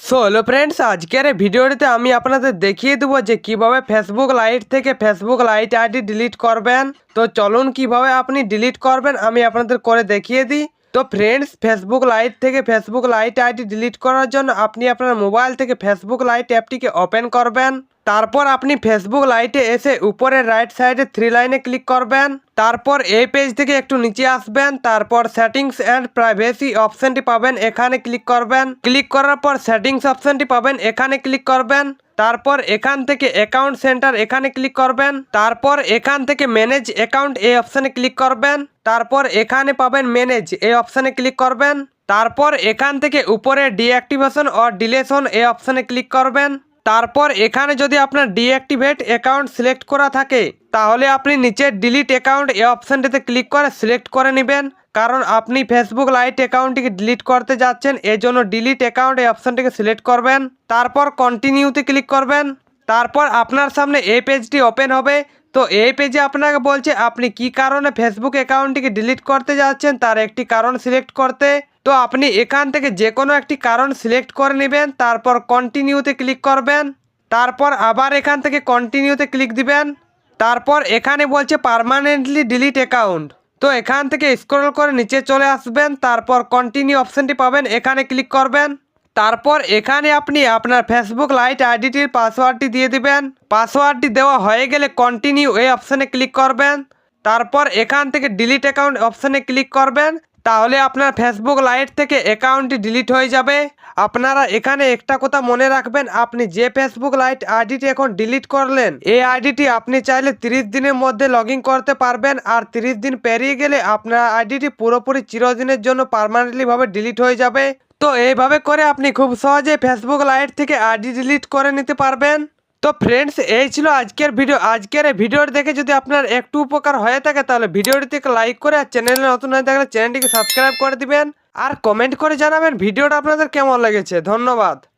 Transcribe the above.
So hello friends, আজকের এই ভিডিওটিতে আমি আপনাদের দেখিয়ে দেবো যে কিভাবে ফেসবুক লাইট থেকে ফেসবুক লাইট আইডি ডিলিট করবেন। তো চলুন কিভাবে আপনি ডিলিট করবেন আমি আপনাদের করে দেখিয়ে দিই। তো ফ্রেন্ডস, ফেসবুক লাইট থেকে ফেসবুক লাইট আইডি ডিলিট করার জন্য আপনি আপনার মোবাইল থেকে ফেসবুক লাইট অ্যাপটিকে ওপেন করবেন। তারপর আপনি ফেসবুক লাইটে এসে উপরের রাইট সাইডে 3 লাইনে ক্লিক করবেন। তারপর এই পেজ থেকে একটু নিচে আসবেন, তারপর সেটিংস অ্যান্ড প্রাইভেসি অপশনটি পাবেন, এখানে ক্লিক করবেন। ক্লিক করার পর সেটিংস অপশনটি পাবেন, এখানে ক্লিক করবেন। তারপর এখান থেকে অ্যাকাউন্ট সেন্টার এখানে ক্লিক করবেন। তারপর এখান থেকে ম্যানেজ অ্যাকাউন্ট এই অপশানে ক্লিক করবেন। তারপর এখানে পাবেন ম্যানেজ এই অপশানে ক্লিক করবেন। তারপর এখান থেকে উপরে ডিঅ্যাক্টিভেশন অর ডিলেশন এই অপশানে ক্লিক করবেন। তারপর এখানে যদি আপনার ডিঅ্যাক্টিভেট অ্যাকাউন্ট সিলেক্ট করা থাকে তাহলে আপনি নিচে ডিলিট অ্যাকাউন্ট এই অপশানটিতে ক্লিক করে সিলেক্ট করে নেবেন, কারণ আপনি ফেসবুক লাইট অ্যাকাউন্টটিকে ডিলিট করতে যাচ্ছেন, এই জন্য ডিলিট অ্যাকাউন্ট এই অপশানটিকে সিলেক্ট করবেন। তারপর কন্টিনিউতে ক্লিক করবেন। তারপর আপনার সামনে এই পেজটি ওপেন হবে। তো এই পেজে আপনাকে বলছে আপনি কি কারণে ফেসবুক অ্যাকাউন্টটিকে ডিলিট করতে যাচ্ছেন তার একটি কারণ সিলেক্ট করতে। তো আপনি এখান থেকে যে কোনো একটি কারণ সিলেক্ট করে নেবেন, তারপর কন্টিনিউতে ক্লিক করবেন। তারপর আবার এখান থেকে কন্টিনিউতে ক্লিক দিবেন। তারপর এখানে বলছে পার্মানেন্টলি ডিলিট অ্যাকাউন্ট। তো এখান থেকে স্ক্রল করে নিচে চলে আসবেন, তারপর কন্টিনিউ অপশানটি পাবেন, এখানে ক্লিক করবেন। তারপর এখানে আপনি আপনার ফেসবুক লাইট আইডিটির পাসওয়ার্ডটি দিয়ে দিবেন। পাসওয়ার্ডটি দেওয়া হয়ে গেলে কন্টিনিউ এই অপশানে ক্লিক করবেন। তারপর এখান থেকে ডিলিট অ্যাকাউন্ট অপশানে ক্লিক করবেন। তাহলে আপনার ফেসবুক লাইট থেকে অ্যাকাউন্টটি ডিলিট হয়ে যাবে। আপনারা এখানে একটা কথা মনে রাখবেন, আপনি যে ফেসবুক লাইট আইডিটি এখন ডিলিট করলেন এই আইডিটি আপনি চাইলে 30 দিনের মধ্যে লগ ইন করতে পারবেন, আর 30 দিন পেরিয়ে গেলে আপনার আইডিটি পুরোপুরি চিরদিনের জন্য পার্মানেন্টলিভাবে ডিলিট হয়ে যাবে। তো এইভাবে করে আপনি খুব সহজে ফেসবুক লাইট থেকে আইডি ডিলিট করে নিতে পারবেন। তো ফ্রেন্ডস, এই ছিল আজকের ভিডিও। আজকের এই ভিডিওটি দেখে যদি আপনার একটু উপকার হয়ে থাকে তাহলে ভিডিওটিতে লাইক করে আর চ্যানেলে নতুন হয়ে থাকলে চ্যানেলটিকে সাবস্ক্রাইব করে দিবেন আর কমেন্ট করে জানাবেন ভিডিওটা আপনাদের কেমন লেগেছে। ধন্যবাদ।